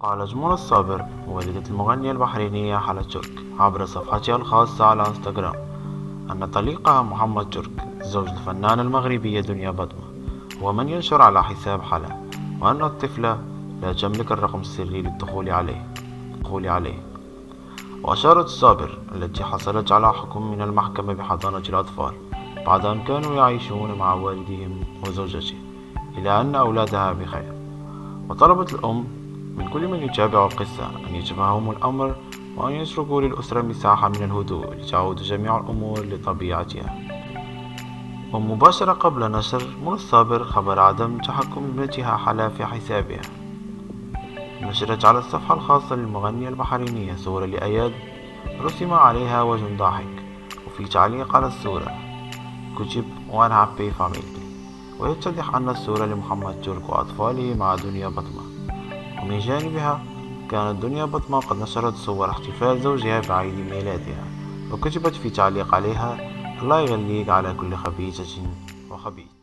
قالت منى الصابر والدة المغنية البحرينية حلا ترك عبر صفحتها الخاصة على انستغرام أن طليقها محمد ترك زوج الفنانة المغربية دنيا بطمة هو من ينشر على حساب حلا، وأن الطفلة لا تملك الرقم السري للدخول عليه. وأشارت الصابر التي حصلت على حكم من المحكمة بحضانة الأطفال بعد أن كانوا يعيشون مع والدهم وزوجته إلى أن أولادها بخير، وطلبت الأم من كل من يتابع القصة أن يتفهموا الأمر وأن يتركوا للأسرة مساحة من الهدوء لتعود جميع الأمور لطبيعتها. ومباشرة قبل نشر منى الصابر خبر عدم تحكم ابنتها حلا في حسابها، نشرت على الصفحة الخاصة للمغنية البحرينية صورة لأياد رسم عليها وجه ضاحك، وفي تعليق على الصورة كتب One Happy Family، ويتضح أن الصورة لمحمد ترك وأطفاله مع دنيا بطمة. ومن جانبها كانت دنيا بطمة قد نشرت صور احتفال زوجها بعيد ميلادها، وكتبت في تعليق عليها: الله يغليك على كل خبيثة وخبيث.